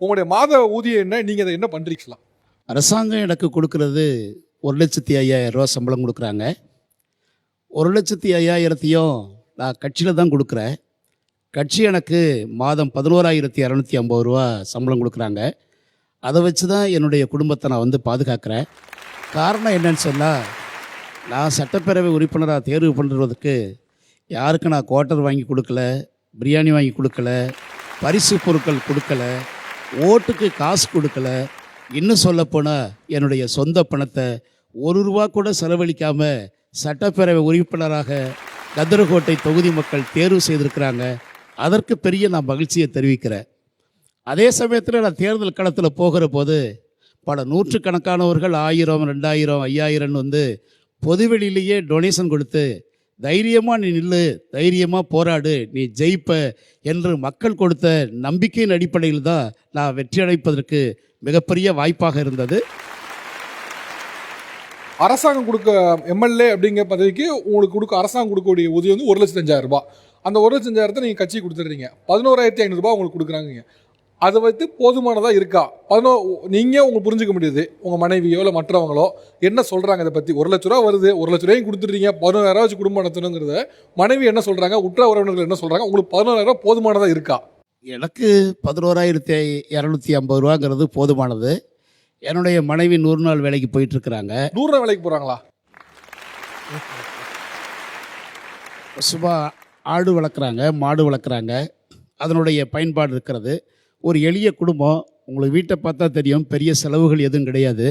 உங்களுடைய மாத ஊதியம் என்ன, நீங்கள் அதை என்ன பண்ணுறீங்களா? அரசாங்கம் எனக்கு கொடுக்கறது 1,50,000 ரூபா சம்பளம் கொடுக்குறாங்க. 1,50,000 நான் கட்சியில் தான் கொடுக்குறேன். கட்சி எனக்கு மாதம் 11,250 ரூபா சம்பளம் கொடுக்குறாங்க. அதை வச்சு தான் என்னுடைய குடும்பத்தை நான் வந்து பாதுகாக்கிறேன். காரணம் என்னன்னு சொன்னால், நான் சட்டப்பேரவை உறுப்பினராக தேர்வு பண்ணுறதுக்கு யாருக்கும் நான் குவார்ட்டர் வாங்கி கொடுக்கல, பிரியாணி வாங்கி கொடுக்கல, பரிசு பொருட்கள் கொடுக்கல, ஓட்டுக்கு காசு கொடுக்கல. இன்னும் சொல்லப்போனால் என்னுடைய சொந்த பணத்தை 1 ரூபா கூட செலவழிக்காமல் சட்டப்பேரவை உறுப்பினராக கதிரகோட்டை தொகுதி மக்கள் தேர்வு செய்திருக்கிறாங்க. அதற்கு பெரிய நான் மகிழ்ச்சியை தெரிவிக்கிறேன். அதே சமயத்தில் நான் தேர்தல் களத்தில் போகிற போது பல நூற்றுக்கணக்கானவர்கள் 1000, 2000, 5000 வந்து பொதுவெளியிலேயே டொனேஷன் கொடுத்து தைரியமாக நீ நில்லு, தைரியமாக போராடு, நீ ஜெயிப்ப என்று மக்கள் கொடுத்த நம்பிக்கையின் அடிப்படையில் தான் நான் வெற்றி அடைப்பதற்கு மிகப்பெரிய வாய்ப்பாக இருந்தது. அரசாங்கம் கொடுக்க எம்எல்ஏ அப்படிங்கிற பதவிக்கு உங்களுக்கு அரசாங்கம் கொடுக்கக்கூடிய ஊதியம் வந்து 1,05,000 ரூபாய். அந்த 1,05,000 நீங்கள் கட்சிக்கு கொடுத்துட்றீங்க. 11,500 ரூபாய் உங்களுக்கு கொடுக்குறாங்க. அதை வைத்து போதுமானதாக இருக்கா? நீங்கள் உங்களுக்கு புரிஞ்சுக்க முடியுது, உங்கள் மனைவியோ இல்லை மற்றவங்களோ என்ன சொல்கிறாங்க இதை பற்றி? 1,00,000 ரூபா வருது, 1,00,000 ரூபாயும் கொடுத்துட்றீங்க, 11,000 வச்சு குடும்பம் நடத்தணுங்கிறத மனைவி என்ன சொல்கிறாங்க, உற்ற உறவினர்கள் என்ன சொல்கிறாங்க? உங்களுக்கு 11,000 ரூபா போதுமானதாக இருக்கா? எனக்கு 11,250 ரூபாங்கிறது போதுமானது. என்னுடைய மனைவி 100 நாள் வேலைக்கு போயிட்டுருக்குறாங்க. 100 நாள் வேலைக்கு போகிறாங்களா? சும்மா ஆடு வளர்க்குறாங்க, மாடு வளர்க்குறாங்க, அதனுடைய பயன்பாடு இருக்கிறது. ஒரு எளிய குடும்பம். உங்களுக்கு வீட்டை பார்த்தா தெரியும், பெரிய செலவுகள் எதுவும் கிடையாது.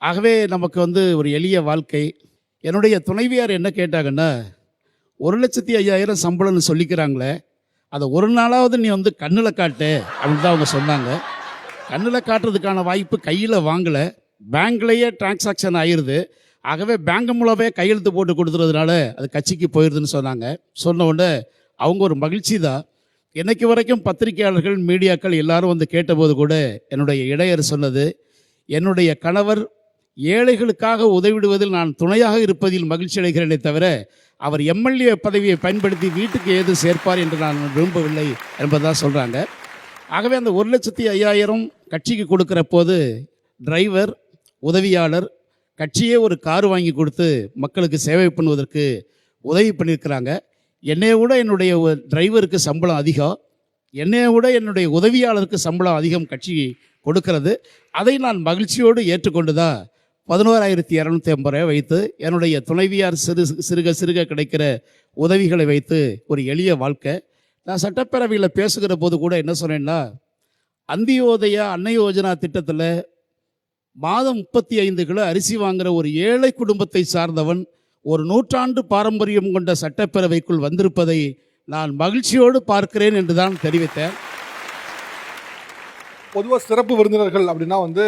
ஆகவே நமக்கு வந்து ஒரு எளிய வாழ்க்கை. என்னுடைய துணைவியார் என்ன கேட்டாங்கன்னா, 1,05,000 சம்பளம்னு சொல்லிக்கிறாங்களே, அதை ஒரு நாளாவது நீ வந்து கண்ணில் காட்டு அப்படின்னு தான் அவங்க சொன்னாங்க. கண்ணில் காட்டுறதுக்கான வாய்ப்பு கையில் வாங்கலை, பேங்க்லேயே டிரான்சாக்ஷன் ஆயிடுது. ஆகவே பேங்க் மூலமே கையெழுத்து போட்டு கொடுத்துறதுனால அது கட்சிக்கு போயிடுதுன்னு சொன்னாங்க. சொன்ன உடனே அவங்க ஒரு மகிழ்ச்சி தான். என்னைக்கு வரைக்கும் பத்திரிகையாளர்கள், மீடியாக்கள் எல்லாரும் வந்து கேட்டபோது கூட என்னுடைய இடையர் சொன்னது, என்னுடைய கணவர் ஏழைகளுக்காக உதவிடுவதில் நான் துணையாக இருப்பதில் மகிழ்ச்சி அடைகிறேனே தவிர அவர் எம்எல்ஏ பதவியை பயன்படுத்தி வீட்டுக்கு ஏது சேர்ப்பார் என்று நான் விரும்பவில்லை என்பதான் சொல்கிறாங்க. ஆகவே அந்த 1,05,000 கட்சிக்கு கொடுக்குற போது டிரைவர், உதவியாளர், கட்சியே ஒரு கார் வாங்கி கொடுத்து மக்களுக்கு சேவை பண்ணுவதற்கு உதவி பண்ணியிருக்கிறாங்க. என்னைய விட என்னுடைய டிரைவருக்கு சம்பளம் அதிகம், என்னைய விட என்னுடைய உதவியாளருக்கு சம்பளம் அதிகம் கட்சி கொடுக்கிறது. அதை நான் மகிழ்ச்சியோடு ஏற்றுக்கொண்டு தான் 11,250 வைத்து என்னுடைய துணைவியார் சிறுக சிறுக கிடைக்கிற உதவிகளை வைத்து ஒரு எளிய வாழ்க்கை. நான் சட்டப்பேரவையில் பேசுகிற போது கூட என்ன சொன்னேன்னா, அந்தியோதயா அன்னை யோஜனா திட்டத்தில் மாதம் 35 கிலோ அரிசி வாங்குகிற ஒரு ஏழை குடும்பத்தை சார்ந்தவன் ஒரு 100 ஆண்டு பாரம்பரியம் கொண்ட சட்டப்பேரவைக்குள் வந்திருப்பதை நான் மகிழ்ச்சியோடு பார்க்கிறேன் என்று தான் தெரிவித்தேன். பொதுவாக சிறப்பு விருந்தினர்கள் அப்படின்னா வந்து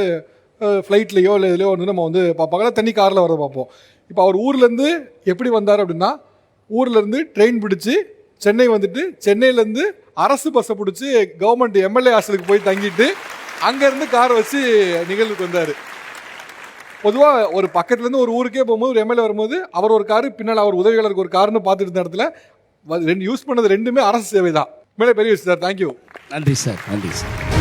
ஃப்ளைட்லேயோ இல்லை இதுலையோ வந்து நம்ம வந்து பார்ப்பாங்க, தண்ணி காரில் வரதை பார்ப்போம். இப்போ அவர் ஊர்லேருந்து எப்படி வந்தார் அப்படின்னா, ஊர்லேருந்து ட்ரெயின் பிடிச்சி சென்னை வந்துட்டு, சென்னையிலேருந்து அரசு பஸ்ஸை பிடிச்சி கவர்மெண்ட் எம்எல்ஏ ஹாஸ்டலுக்கு போய் தங்கிட்டு அங்கேருந்து கார் வச்சு நிகழ்வுக்கு வந்தார். பொதுவாக ஒரு பக்கத்துலேருந்து ஒரு ஊருக்கே போகும்போது ஒரு எம்எல்ஏ வரும்போது அவர் ஒரு காரு, பின்னால் அவர் உதவியாளருக்கு ஒரு காருன்னு பார்த்துட்டு இருந்த இடத்துல யூஸ் பண்ணது ரெண்டுமே அரசு சேவை தான். மேலே பெரிய விஷயம் சார். தேங்க்யூ. நன்றி சார். நன்றி சார்.